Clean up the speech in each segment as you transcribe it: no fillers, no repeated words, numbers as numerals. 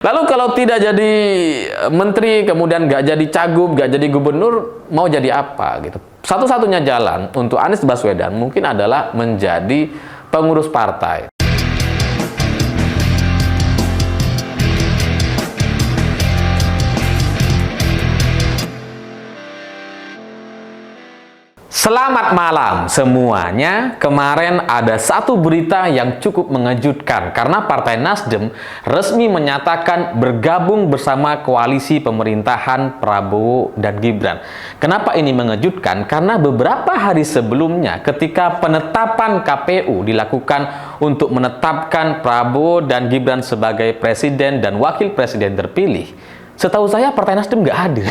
Lalu kalau tidak jadi menteri, kemudian nggak jadi cagup, nggak jadi gubernur, mau jadi apa gitu? Satu-satunya jalan untuk Anies Baswedan mungkin adalah menjadi pengurus partai. Selamat malam semuanya. Kemarin ada satu berita yang cukup mengejutkan karena Partai Nasdem resmi menyatakan bergabung bersama koalisi pemerintahan Prabowo dan Gibran. Kenapa ini mengejutkan? Karena beberapa hari sebelumnya ketika penetapan KPU dilakukan untuk menetapkan Prabowo dan Gibran sebagai presiden dan wakil presiden terpilih, setahu saya Partai Nasdem nggak hadir.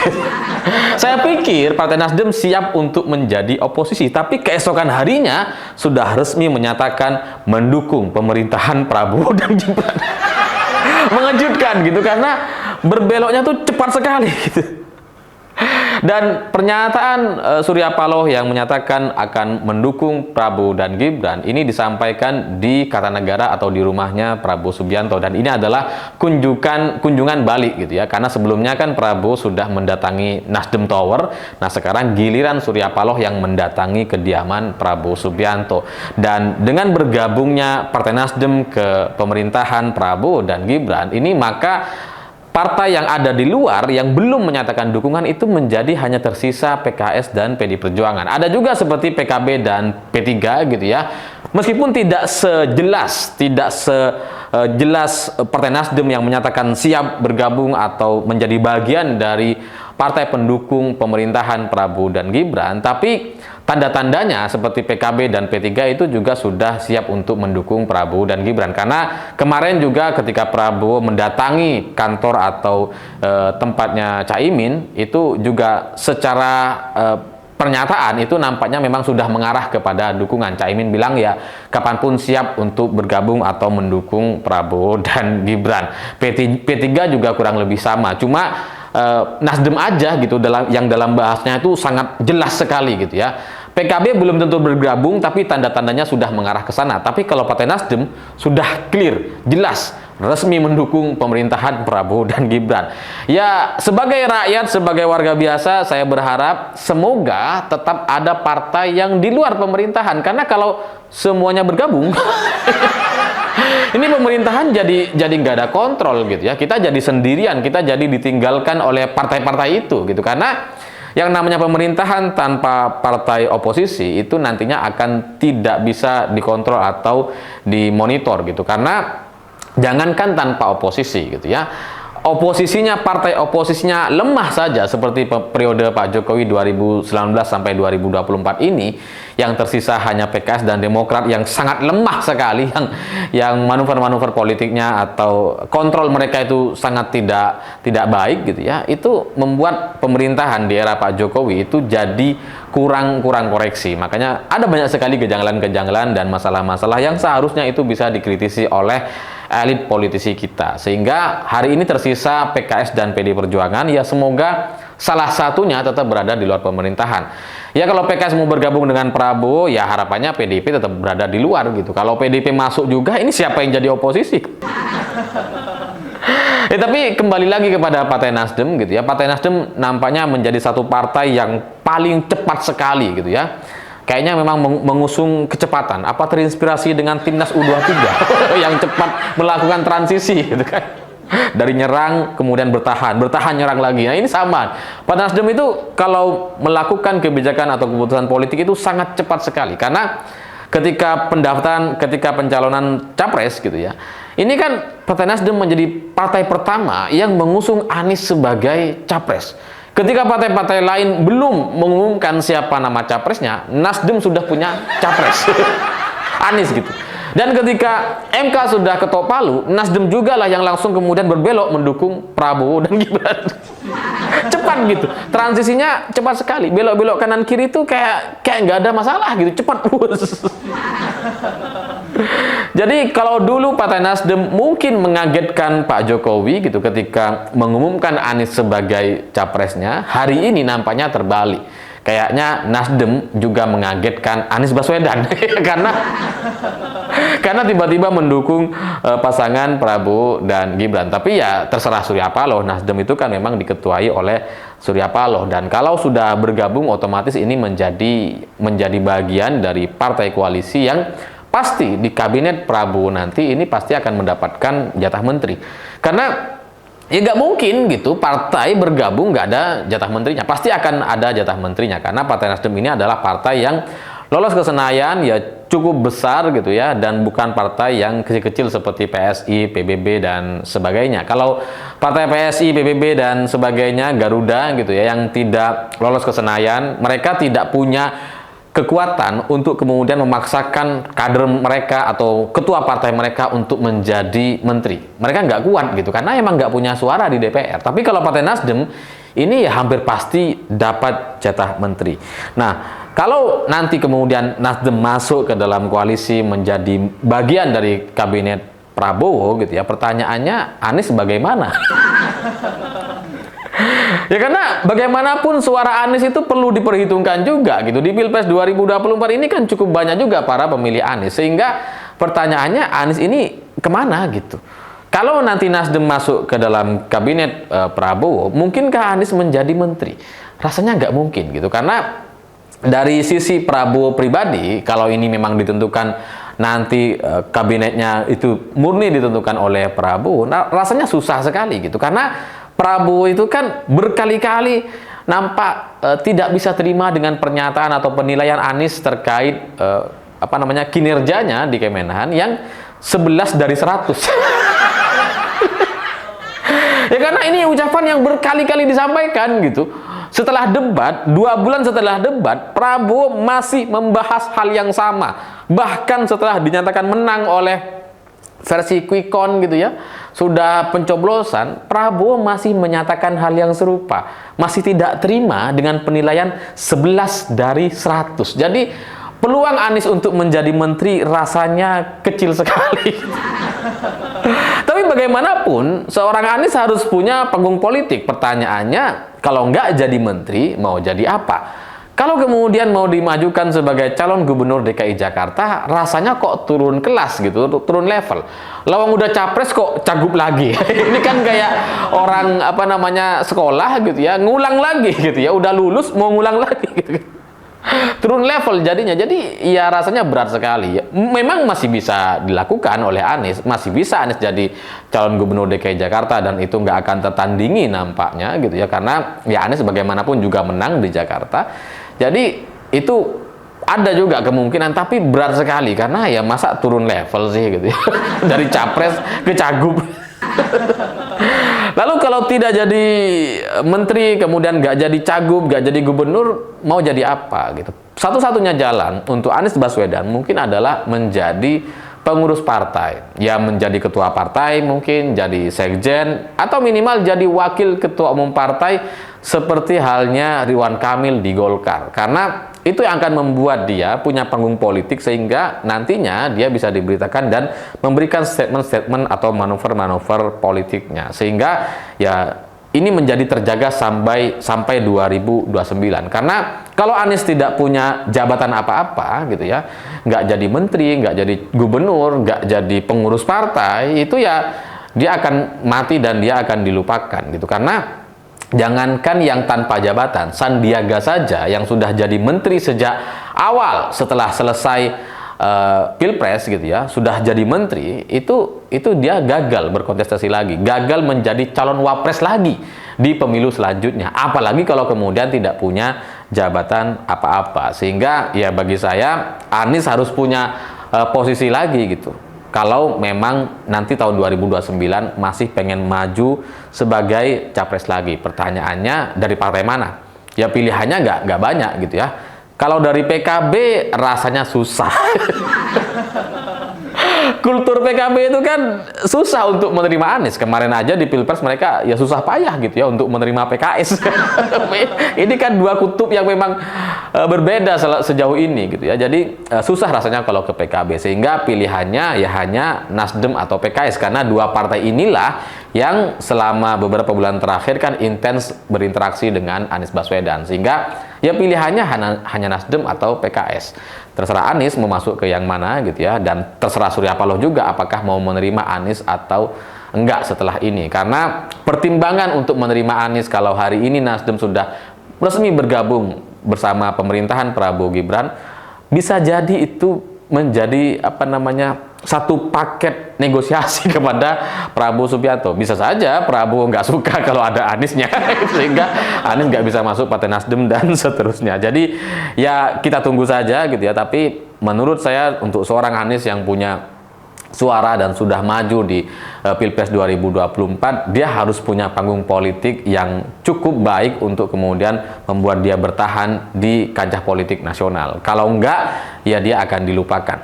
Saya pikir Partai Nasdem siap untuk menjadi oposisi, tapi keesokan harinya sudah resmi menyatakan mendukung pemerintahan Prabowo dan Gibran. Mengejutkan gitu, karena berbeloknya tuh cepat sekali gitu. Dan pernyataan Surya Paloh yang menyatakan akan mendukung Prabowo dan Gibran ini disampaikan di Kartanegara atau di rumahnya Prabowo Subianto, dan ini adalah kunjungan balik gitu ya, karena sebelumnya kan Prabowo sudah mendatangi Nasdem Tower. Nah, sekarang giliran Surya Paloh yang mendatangi kediaman Prabowo Subianto. Dan dengan bergabungnya Partai Nasdem ke pemerintahan Prabowo dan Gibran ini, maka partai yang ada di luar yang belum menyatakan dukungan itu menjadi hanya tersisa PKS dan PD Perjuangan. Ada juga seperti PKB dan P3 gitu ya. Meskipun tidak sejelas Partai Nasdem yang menyatakan siap bergabung atau menjadi bagian dari partai pendukung pemerintahan Prabowo dan Gibran, tapi tanda-tandanya seperti PKB dan P3 itu juga sudah siap untuk mendukung Prabowo dan Gibran. Karena kemarin juga ketika Prabowo mendatangi kantor atau tempatnya Caimin, itu juga secara pernyataan itu nampaknya memang sudah mengarah kepada dukungan. Caimin bilang ya kapanpun siap untuk bergabung atau mendukung Prabowo dan Gibran. P3 juga kurang lebih sama. Cuma Nasdem aja gitu yang dalam bahasnya itu sangat jelas sekali gitu ya. PKB belum tentu bergabung, tapi tanda-tandanya sudah mengarah ke sana. Tapi kalau Partai Nasdem sudah clear, jelas, resmi mendukung pemerintahan Prabowo dan Gibran. Ya, sebagai rakyat, sebagai warga biasa, saya berharap semoga tetap ada partai yang di luar pemerintahan. Karena kalau semuanya bergabung, ini pemerintahan jadi nggak ada kontrol gitu ya. Kita jadi sendirian, kita jadi ditinggalkan oleh partai-partai itu gitu. Karena yang namanya pemerintahan tanpa partai oposisi itu nantinya akan tidak bisa dikontrol atau dimonitor gitu. Karena jangankan tanpa oposisi gitu ya, partai oposisinya lemah saja seperti periode Pak Jokowi 2019 sampai 2024 ini, yang tersisa hanya PKS dan Demokrat yang sangat lemah sekali, yang manuver-manuver politiknya atau kontrol mereka itu sangat tidak baik gitu ya. Itu membuat pemerintahan di era Pak Jokowi itu jadi kurang koreksi. Makanya ada banyak sekali kejanggalan-kejanggalan dan masalah-masalah yang seharusnya itu bisa dikritisi oleh elit politisi kita. Sehingga hari ini tersisa PKS dan PD Perjuangan, ya semoga salah satunya tetap berada di luar pemerintahan. Ya kalau PKS mau bergabung dengan Prabowo, ya harapannya PDIP tetap berada di luar gitu. Kalau PDIP masuk juga, ini siapa yang jadi oposisi? Tapi kembali lagi kepada Partai Nasdem gitu ya. Partai Nasdem nampaknya menjadi satu partai yang paling cepat sekali gitu ya. Kayaknya memang mengusung kecepatan. Apa terinspirasi dengan timnas U23 yang cepat melakukan transisi gitu kan. Dari nyerang kemudian bertahan nyerang lagi. Nah, ini sama. Partai Nasdem itu kalau melakukan kebijakan atau keputusan politik itu sangat cepat sekali. Karena ketika pencalonan capres gitu ya, ini kan Partai Nasdem menjadi partai pertama yang mengusung Anies sebagai capres. Ketika partai-partai lain belum mengumumkan siapa nama capresnya, Nasdem sudah punya capres. Anies gitu. Dan ketika MK sudah ketok palu, Nasdem juga lah yang langsung kemudian berbelok mendukung Prabowo dan Gibran. Cepat gitu. Transisinya cepat sekali. Belok-belok kanan kiri itu kayak nggak ada masalah gitu. Cepat. Jadi kalau dulu Partai Nasdem mungkin mengagetkan Pak Jokowi gitu ketika mengumumkan Anies sebagai capresnya, hari ini nampaknya terbalik. kayaknya Nasdem juga mengagetkan Anies Baswedan karena tiba-tiba mendukung pasangan Prabowo dan Gibran. Tapi ya terserah Surya Paloh, Nasdem itu kan memang diketuai oleh Surya Paloh, dan kalau sudah bergabung otomatis ini menjadi bagian dari partai koalisi yang pasti di kabinet Prabowo nanti ini pasti akan mendapatkan jatah menteri. Karena ya nggak mungkin gitu partai bergabung nggak ada jatah menterinya, pasti akan ada jatah menterinya, karena Partai Nasdem ini adalah partai yang lolos ke Senayan ya cukup besar gitu ya, dan bukan partai yang kecil-kecil seperti PSI, PBB dan sebagainya. Kalau partai PSI, PBB dan sebagainya, Garuda gitu ya, yang tidak lolos ke Senayan, mereka tidak punya kekuatan untuk kemudian memaksakan kader mereka atau ketua partai mereka untuk menjadi menteri. Mereka nggak kuat gitu, karena emang nggak punya suara di DPR. Tapi kalau Partai Nasdem, ini ya hampir pasti dapat jatah menteri. Nah, kalau nanti kemudian Nasdem masuk ke dalam koalisi menjadi bagian dari kabinet Prabowo gitu ya, pertanyaannya Anies bagaimana? Ya karena bagaimanapun suara Anies itu perlu diperhitungkan juga gitu. Di Pilpres 2024 ini kan cukup banyak juga para pemilih Anies. Sehingga pertanyaannya Anies ini kemana gitu. Kalau nanti Nasdem masuk ke dalam kabinet Prabowo, mungkinkah Anies menjadi menteri? Rasanya nggak mungkin gitu. Karena dari sisi Prabowo pribadi, kalau ini memang ditentukan nanti kabinetnya itu murni ditentukan oleh Prabowo, nah, rasanya susah sekali gitu. Karena Prabowo itu kan berkali-kali nampak tidak bisa terima dengan pernyataan atau penilaian Anies terkait kinerjanya di Kemenhan yang 11 dari 100. Ya karena ini ucapan yang berkali-kali disampaikan gitu. Setelah debat, 2 bulan setelah debat, Prabowo masih membahas hal yang sama. Bahkan setelah dinyatakan menang oleh versi quick count gitu ya, sudah pencoblosan, Prabowo masih menyatakan hal yang serupa, masih tidak terima dengan penilaian 11 dari 100. Jadi peluang Anies untuk menjadi menteri rasanya kecil sekali. Tapi bagaimanapun seorang Anies harus punya panggung politik. Pertanyaannya, kalau nggak jadi menteri mau jadi apa? Kalau kemudian mau dimajukan sebagai calon gubernur DKI Jakarta, rasanya kok turun kelas gitu, turun level. Lawang udah capres kok cagup lagi. Ini kan kayak orang sekolah gitu ya, ngulang lagi gitu ya, udah lulus mau ngulang lagi gitu. Turun level jadinya. Jadi ya rasanya berat sekali. Memang masih bisa dilakukan oleh Anies, masih bisa Anies jadi calon gubernur DKI Jakarta, dan itu nggak akan tertandingi nampaknya gitu ya, karena ya Anies bagaimanapun juga menang di Jakarta. Jadi itu ada juga kemungkinan, tapi berat sekali karena ya masa turun level sih gitu ya. Dari capres ke cagup. Lalu kalau tidak jadi menteri, kemudian nggak jadi cagup, nggak jadi gubernur, mau jadi apa gitu? Satu-satunya jalan untuk Anies Baswedan mungkin adalah menjadi pengurus partai. Ya menjadi ketua partai, mungkin jadi sekjen, atau minimal jadi wakil ketua umum partai seperti halnya Ridwan Kamil di Golkar. Karena itu yang akan membuat dia punya panggung politik, sehingga nantinya dia bisa diberitakan dan memberikan statement-statement atau manuver-manuver politiknya, sehingga ya ini menjadi terjaga sampai 2029. Karena kalau Anies tidak punya jabatan apa-apa gitu ya, nggak jadi menteri, nggak jadi gubernur, nggak jadi pengurus partai, itu ya dia akan mati dan dia akan dilupakan gitu. Karena jangankan yang tanpa jabatan, Sandiaga saja yang sudah jadi menteri sejak awal setelah selesai Pilpres gitu ya, sudah jadi menteri, itu dia gagal berkontestasi lagi, gagal menjadi calon wapres lagi di pemilu selanjutnya, apalagi kalau kemudian tidak punya jabatan apa-apa. Sehingga ya bagi saya Anies harus punya posisi lagi gitu, kalau memang nanti tahun 2029 masih pengen maju sebagai capres lagi. Pertanyaannya dari partai mana? Ya pilihannya nggak banyak gitu ya. Kalau dari PKB rasanya susah. Kultur PKB itu kan susah untuk menerima Anies. Kemarin aja di Pilpres mereka ya susah payah gitu ya untuk menerima PKS. Ini kan dua kutub yang memang berbeda sejauh ini gitu ya. Jadi susah rasanya kalau ke PKB, sehingga pilihannya ya hanya Nasdem atau PKS, karena dua partai inilah yang selama beberapa bulan terakhir kan intens berinteraksi dengan Anies Baswedan. Sehingga ya pilihannya hanya Nasdem atau PKS. Terserah Anies mau masuk ke yang mana gitu ya, dan terserah Surya Paloh juga apakah mau menerima Anies atau enggak setelah ini. Karena pertimbangan untuk menerima Anies kalau hari ini Nasdem sudah resmi bergabung bersama pemerintahan Prabowo Gibran, bisa jadi itu menjadi satu paket negosiasi kepada Prabowo Subianto. Bisa saja Prabowo nggak suka kalau ada Aniesnya, sehingga Anies nggak bisa masuk Partai Nasdem dan seterusnya. Jadi ya kita tunggu saja gitu ya. Tapi menurut saya untuk seorang Anies yang punya suara dan sudah maju di Pilpres 2024, dia harus punya panggung politik yang cukup baik untuk kemudian membuat dia bertahan di kancah politik nasional. Kalau enggak, ya dia akan dilupakan.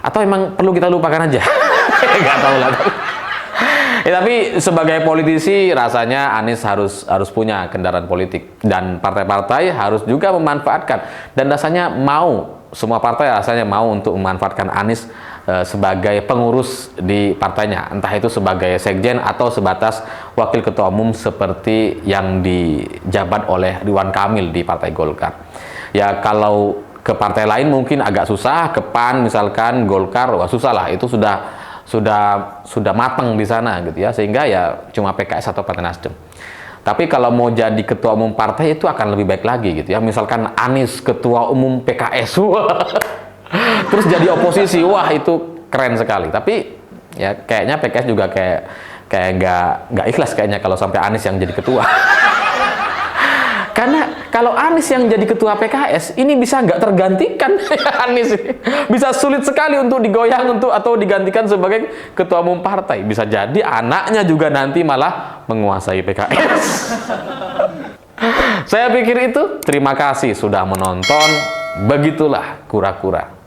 Atau emang perlu kita lupakan aja? Nggak tahu lah. Ya, tapi sebagai politisi rasanya Anies harus punya kendaraan politik, dan partai-partai harus juga memanfaatkan, dan rasanya semua partai rasanya mau untuk memanfaatkan Anies sebagai pengurus di partainya, entah itu sebagai sekjen atau sebatas wakil ketua umum seperti yang dijabat oleh Ridwan Kamil di Partai Golkar. Ya kalau ke partai lain mungkin agak susah, ke PAN misalkan, Golkar, wah susah lah, itu sudah matang di sana gitu ya, sehingga ya cuma PKS atau Partai Nasdem. Tapi kalau mau jadi ketua umum partai itu akan lebih baik lagi gitu ya, misalkan Anies ketua umum PKS, terus jadi oposisi, wah itu keren sekali. Tapi ya kayaknya PKS juga kayak nggak ikhlas kayaknya kalau sampai Anies yang jadi ketua. Karena kalau Anies yang jadi ketua PKS ini bisa nggak tergantikan. Anies bisa sulit sekali untuk digoyang atau digantikan sebagai ketua umum partai. Bisa jadi anaknya juga nanti malah menguasai PKS. Saya pikir itu. Terima kasih sudah menonton. Begitulah kura-kura.